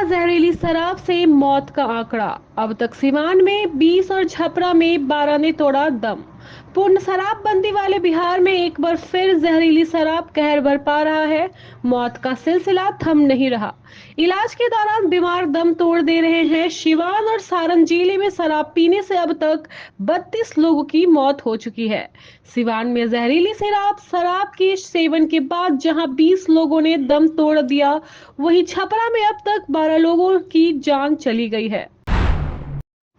जहरीली शराब से मौत का आंकड़ा। अब तक सिवान में 20 और छपरा में 12 ने तोड़ा दम। पूर्ण शराबबंदी वाले बिहार में एक बार फिर जहरीली शराब कहर बरपा रहा है। मौत का सिलसिला थम नहीं रहा। इलाज के दौरान बीमार दम तोड़ दे रहे हैं। सिवान और सारण जिले में शराब पीने से अब तक 32 लोगों की मौत हो चुकी है। सिवान में जहरीली शराब के सेवन के बाद जहां 20 लोगों ने दम तोड़ दिया, वहीं छपरा में अब तक 12 लोगों की जान चली गई है।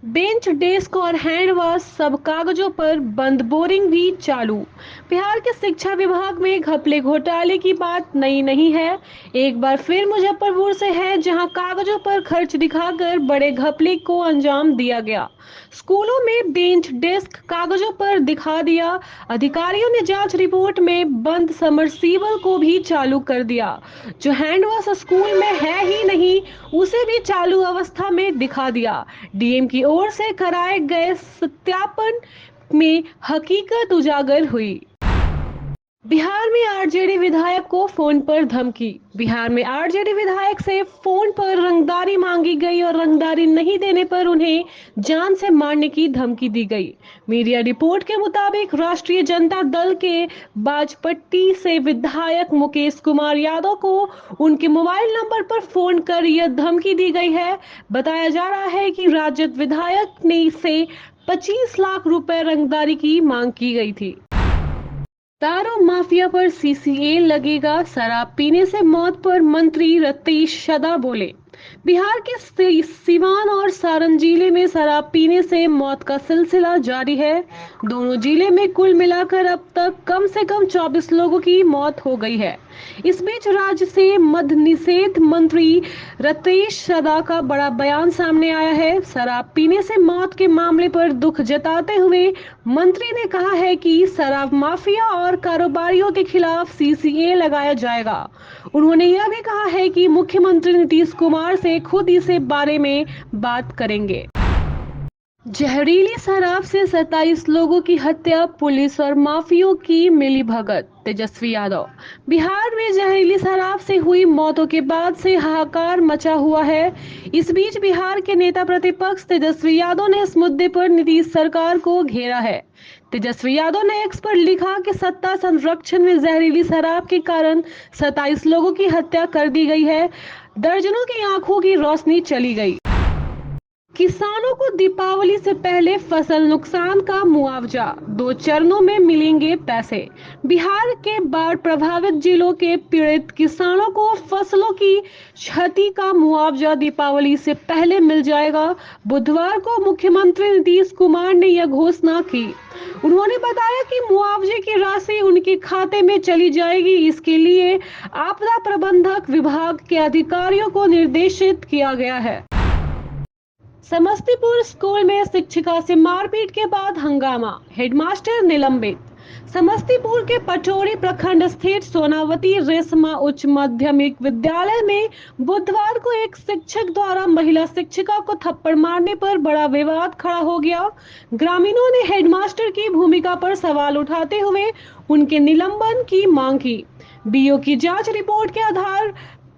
बेंच डेस्क और हैंड वॉश सब कागजों पर बंद, बोरिंग भी चालू। बिहार के शिक्षा विभाग में घपले घोटाले की बात नई नहीं है। एक बार फिर मुजफ्फरपुर से है, जहां कागजों पर खर्च दिखाकर बड़े घपले को अंजाम दिया गया। स्कूलों में बेंच डेस्क कागजों पर दिखा दिया। अधिकारियों ने जांच रिपोर्ट में बंद समरसीबल को भी चालू कर दिया। जो हैंड वॉश स्कूल में है ही नहीं, उसे भी चालू अवस्था में दिखा दिया। डीएम की ओर से कराए गए सत्यापन में हकीकत उजागर हुई। बिहार में आरजेडी विधायक को फोन पर धमकी। बिहार में आरजेडी विधायक से फोन पर रंगदारी मांगी गई और रंगदारी नहीं देने पर उन्हें जान से मारने की धमकी दी गई। मीडिया रिपोर्ट के मुताबिक राष्ट्रीय जनता दल के बाजपट्टी से विधायक मुकेश कुमार यादव को उनके मोबाइल नंबर पर फोन कर यह धमकी दी गई है। बताया जा रहा है कि राजद विधायक ने से 25 लाख रुपए रंगदारी की मांग की गई थी। दारू माफिया पर सीसीए लगेगा। शराब पीने से मौत पर मंत्री रतीश शदा बोले। बिहार के सिवान और सारण जिले में शराब पीने से मौत का सिलसिला जारी है। दोनों जिले में कुल मिलाकर अब तक कम से कम 24 लोगों की मौत हो गई है। इस बीच राज्य से मद्य निषेध मंत्री रतीश शदा का बड़ा बयान सामने आया है। शराब पीने से मौत के मामले पर दुख जताते हुए मंत्री ने कहा है कि शराब माफिया और कारोबारियों के खिलाफ सीसीए लगाया जाएगा। उन्होंने यह भी कहा है कि मुख्यमंत्री नीतीश कुमार से खुद इस बारे में बात करेंगे। जहरीली शराब से 27 लोगों की हत्या, पुलिस और माफियों की मिलीभगत। तेजस्वी यादव। बिहार में जहरीली शराब से हुई मौतों के बाद से हाहाकार मचा हुआ है। इस बीच बिहार के नेता प्रतिपक्ष तेजस्वी यादव ने इस मुद्दे पर नीतीश सरकार को घेरा है। तेजस्वी यादव ने एक्स पर लिखा कि सत्ता संरक्षण में जहरीली शराब के कारण 27 लोगों की हत्या कर दी गई है। दर्जनों की आंखों की रोशनी चली गई। किसानों को दीपावली से पहले फसल नुकसान का मुआवजा, 2 चरणों में मिलेंगे पैसे। बिहार के बाढ़ प्रभावित जिलों के पीड़ित किसानों को फसलों की क्षति का मुआवजा दीपावली से पहले मिल जाएगा। बुधवार को मुख्यमंत्री नीतीश कुमार ने यह घोषणा की। उन्होंने बताया कि मुआवजे की राशि उनके खाते में चली जाएगी। इसके लिए आपदा प्रबंधक विभाग के अधिकारियों को निर्देशित किया गया है। समस्तीपुर स्कूल में शिक्षिका से मारपीट के बाद हंगामा, हेडमास्टर निलंबित। समस्तीपुर के पटोरी प्रखंड स्थित सोनावती रेशमा उच्च माध्यमिक विद्यालय में बुधवार को एक शिक्षक द्वारा महिला शिक्षिका को थप्पड़ मारने पर बड़ा विवाद खड़ा हो गया। ग्रामीणों ने हेडमास्टर की भूमिका पर सवाल उठाते हुए उनके निलंबन की मांग की। बीओ की जांच रिपोर्ट के आधार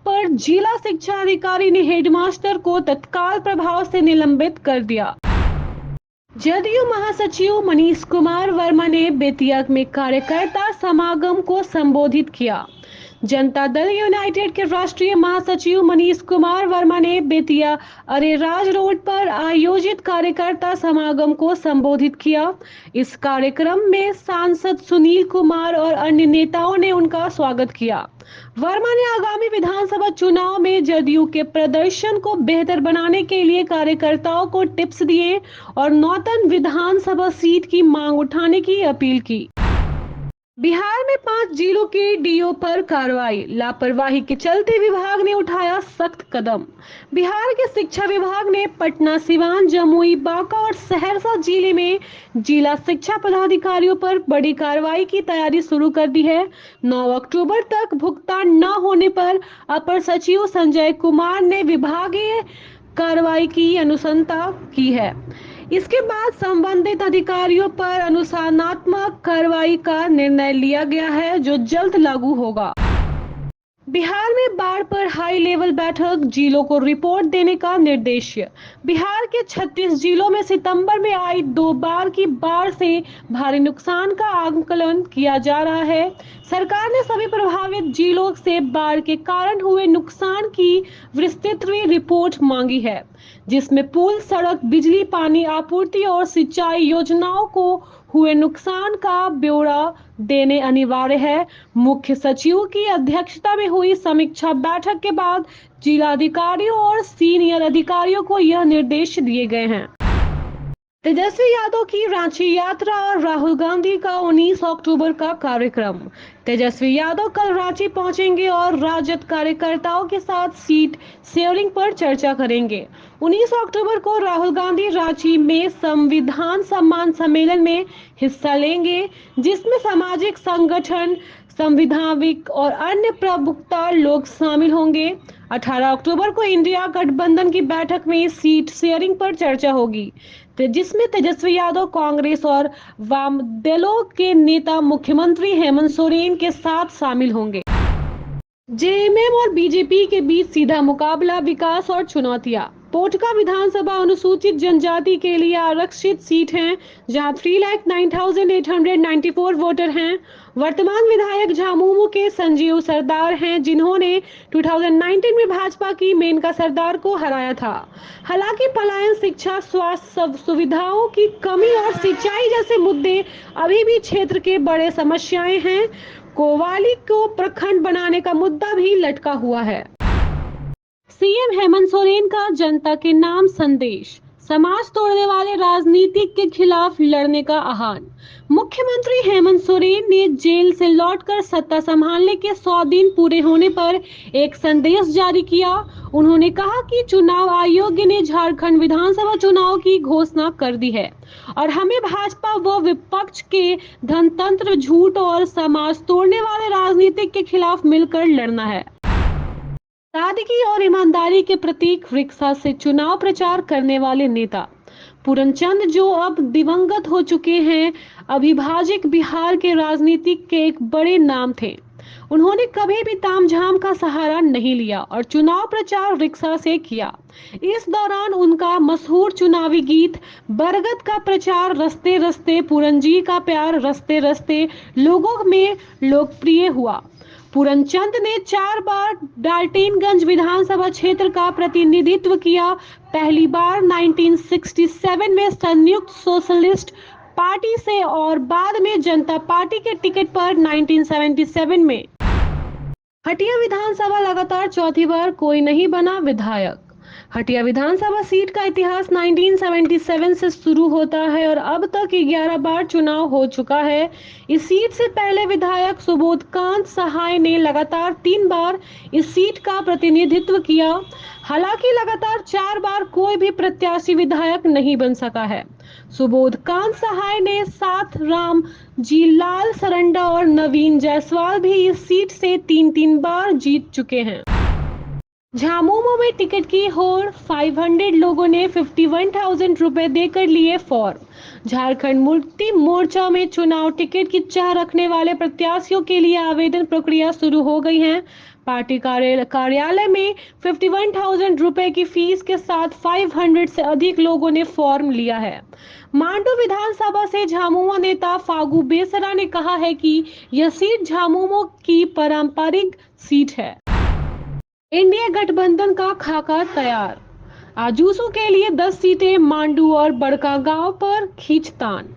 पर जिला शिक्षा अधिकारी ने हेडमास्टर को तत्काल प्रभाव से निलंबित कर दिया। जदयू महासचिव मनीष कुमार वर्मा ने बेतिया में कार्यकर्ता समागम को संबोधित किया। जनता दल यूनाइटेड के राष्ट्रीय महासचिव मनीष कुमार वर्मा ने बेतिया अरेराज रोड पर आयोजित कार्यकर्ता समागम को संबोधित किया। इस कार्यक्रम में सांसद सुनील कुमार और अन्य नेताओं ने उनका स्वागत किया। वर्मा ने आगामी विधानसभा चुनाव में जदयू के प्रदर्शन को बेहतर बनाने के लिए कार्यकर्ताओं को टिप्स दिए और नौतन विधानसभा सीट की मांग उठाने की अपील की। बिहार में 5 जिलों के डीओ पर कार्रवाई, लापरवाही के चलते विभाग ने उठाया सख्त कदम। बिहार के शिक्षा विभाग ने पटना, सिवान, जमुई, बांका और सहरसा जिले में जिला शिक्षा पदाधिकारियों पर बड़ी कार्रवाई की तैयारी शुरू कर दी है। 9 अक्टूबर तक भुगतान न होने पर अपर सचिव संजय कुमार ने विभागीय कार्रवाई की अनुशंसा की है। इसके बाद संबंधित अधिकारियों पर अनुशासनात्मक कार्रवाई का निर्णय लिया गया है, जो जल्द लागू होगा। बिहार में बाढ़ पर हाई लेवल बैठक, जिलों को रिपोर्ट देने का निर्देश। बिहार के 36 जिलों में सितंबर में आई 2 बार की बाढ़ से भारी नुकसान का आकलन किया जा रहा है। सरकार ने सभी प्रभावित जिलों से बाढ़ के कारण हुए नुकसान की विस्तृत रिपोर्ट मांगी है, जिसमें पुल, सड़क, बिजली, पानी आपूर्ति और सिंचाई योजनाओं को हुए नुकसान का ब्यौरा देने अनिवार्य है। मुख्य सचिव की अध्यक्षता में हुई समीक्षा बैठक के बाद जिलाधिकारियों और सीनियर अधिकारियों को यह निर्देश दिए गए हैं। तेजस्वी यादव की रांची यात्रा और राहुल गांधी का 19 अक्टूबर का कार्यक्रम। तेजस्वी यादव कल रांची पहुंचेंगे और राजद कार्यकर्ताओं के साथ सीट शेयरिंग पर चर्चा करेंगे। 19 अक्टूबर को राहुल गांधी रांची में संविधान सम्मान सम्मेलन में हिस्सा लेंगे, जिसमें सामाजिक संगठन, संविधानिक और अन्य प्रमुखता लोग शामिल होंगे। 18 अक्टूबर को इंडिया गठबंधन की बैठक में सीट शेयरिंग पर चर्चा होगी, जिसमें तेजस्वी यादव कांग्रेस और वाम दलों के नेता मुख्यमंत्री हेमंत सोरेन के साथ शामिल होंगे। जेएमएम और बीजेपी के बीच सीधा मुकाबला, विकास और चुनौतियां। पोटका विधानसभा अनुसूचित जनजाति के लिए आरक्षित सीट है, जहां 3,09,894 वोटर हैं। वर्तमान विधायक झामुमो के संजीव सरदार हैं, जिन्होंने 2019 में भाजपा की मेनका सरदार को हराया था। हालांकि पलायन, शिक्षा, स्वास्थ्य सुविधाओं की कमी और सिंचाई जैसे मुद्दे अभी भी क्षेत्र के बड़े समस्याएं हैं। कोवाली को प्रखंड बनाने का मुद्दा भी लटका हुआ है। सीएम हेमंत सोरेन का जनता के नाम संदेश, समाज तोड़ने वाले राजनीतिक के खिलाफ लड़ने का आह्वान। मुख्यमंत्री हेमंत सोरेन ने जेल से लौटकर सत्ता संभालने के 100 दिन पूरे होने पर एक संदेश जारी किया। उन्होंने कहा कि चुनाव आयोग ने झारखंड विधानसभा चुनाव की घोषणा कर दी है और हमें भाजपा व विपक्ष के धनतंत्र, झूठ और समाज तोड़ने वाले राजनीतिक के खिलाफ मिलकर लड़ना है। सादगी और ईमानदारी के प्रतीक रिक्शा से चुनाव प्रचार करने वाले नेता पूरनचंद, जो अब दिवंगत हो चुके हैं, अविभाजित बिहार के राजनीतिक के एक बड़े नाम थे। उन्होंने कभी भी तामझाम का सहारा नहीं लिया और चुनाव प्रचार रिक्शा से किया। इस दौरान उनका मशहूर चुनावी गीत बरगद का प्रचार रस्ते रस्ते पूरन का प्यार रस्ते रस्ते लोगों में लोकप्रिय हुआ। पूरनचंद ने 4 बार डाल्टनगंज विधानसभा क्षेत्र का प्रतिनिधित्व किया। पहली बार 1967 में संयुक्त सोशलिस्ट पार्टी से और बाद में जनता पार्टी के टिकट पर 1977 में। हटिया विधानसभा लगातार चौथी बार कोई नहीं बना विधायक। हटिया विधानसभा सीट का इतिहास 1977 से शुरू होता है और अब तक 11 बार चुनाव हो चुका है। इस सीट से पहले विधायक सुबोधकांत सहाय ने लगातार 3 बार इस सीट का प्रतिनिधित्व किया। हालांकि लगातार 4 बार कोई भी प्रत्याशी विधायक नहीं बन सका है। सुबोधकांत सहाय ने साथ राम जी लाल सरंडा और नवीन जायसवाल भी इस सीट से 3-3 बार जीत चुके हैं। झामुमो में टिकट की होड़, 500 लोगों ने 51,000 रुपए देकर लिए फॉर्म। झारखंड मुक्ति मोर्चा में चुनाव टिकट की चाह रखने वाले प्रत्याशियों के लिए आवेदन प्रक्रिया शुरू हो गई है। पार्टी कार्यालय में 51,000 रुपए की फीस के साथ 500 से अधिक लोगों ने फॉर्म लिया है। मांडू विधानसभा से झामुमो नेता फागू बेसरा ने कहा है कि यह सीट झामुमो की पारंपरिक सीट है। इंडिया गठबंधन का खाका तैयार, आजूसू के लिए 10 सीटें, मांडू और बड़कागांव पर खींचतान।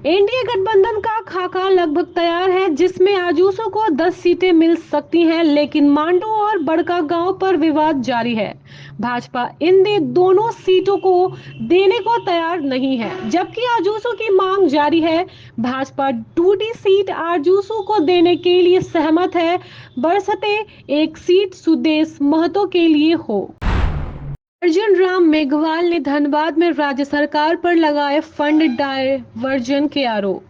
एनडीए गठबंधन का खाका लगभग तैयार है, जिसमें आजूसू को 10 सीटें मिल सकती हैं, लेकिन मांडू और बड़कागांव पर विवाद जारी है। भाजपा इन दोनों सीटों को देने को तैयार नहीं है, जबकि आजूसू की मांग जारी है। भाजपा 2D सीट आजूसू को देने के लिए सहमत है, बशर्ते एक सीट सुदेश महतो के लिए हो। अर्जुन राम मेघवाल ने धनबाद में राज्य सरकार पर लगाए फंड डायवर्जन के आरोप।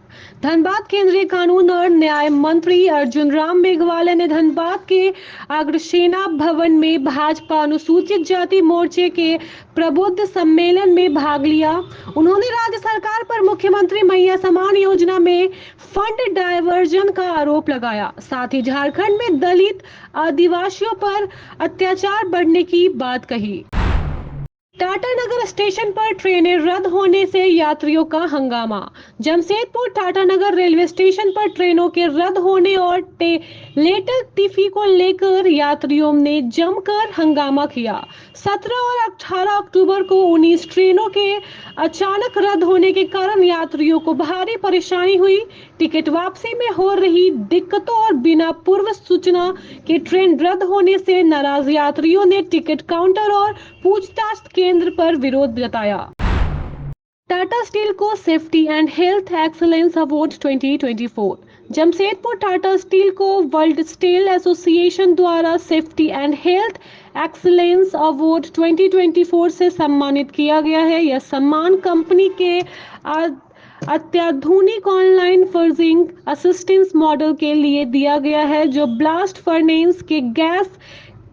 धनबाद केंद्रीय कानून और न्याय मंत्री अर्जुन राम मेघवाल ने धनबाद के अग्रसेना भवन में भाजपा अनुसूचित जाति मोर्चे के प्रबुद्ध सम्मेलन में भाग लिया। उन्होंने राज्य सरकार पर मुख्यमंत्री मैया समान योजना में फंड डायवर्जन का आरोप लगाया। साथ ही झारखंड में दलित आदिवासियों पर अत्याचार बढ़ने की बात कही। टाटानगर स्टेशन पर ट्रेनें रद्द होने से यात्रियों का हंगामा। जमशेदपुर टाटानगर रेलवे स्टेशन पर ट्रेनों के रद्द होने और लेटर तिथि को लेकर यात्रियों ने जमकर हंगामा किया। 17 और 18 अक्टूबर को 19 ट्रेनों के अचानक रद्द होने के कारण यात्रियों को भारी परेशानी हुई। टिकट वापसी में हो रही दिक्कतों और बिना पूर्व सूचना के ट्रेन रद्द होने से नाराज यात्रियों ने टिकट काउंटर और पूछताछ केंद्र पर विरोध जताया। टाटा स्टील को safety and health excellence award 2024। Jamshedpur Tata steel को वर्ल्ड स्टील एसोसिएशन द्वारा safety and health excellence award 2024 से सम्मानित किया गया है। यह सम्मान कंपनी के अत्याधुनिक ऑनलाइन फर्जिंग असिस्टेंस मॉडल के लिए दिया गया है, जो ब्लास्ट फर्नेस के गैस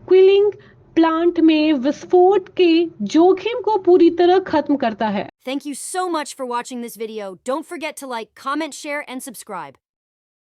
क्विलिंग प्लांट में विस्फोट के जोखिम को पूरी तरह खत्म करता है। Thank you so much for watching this video. Don't forget to like, comment, share, and subscribe.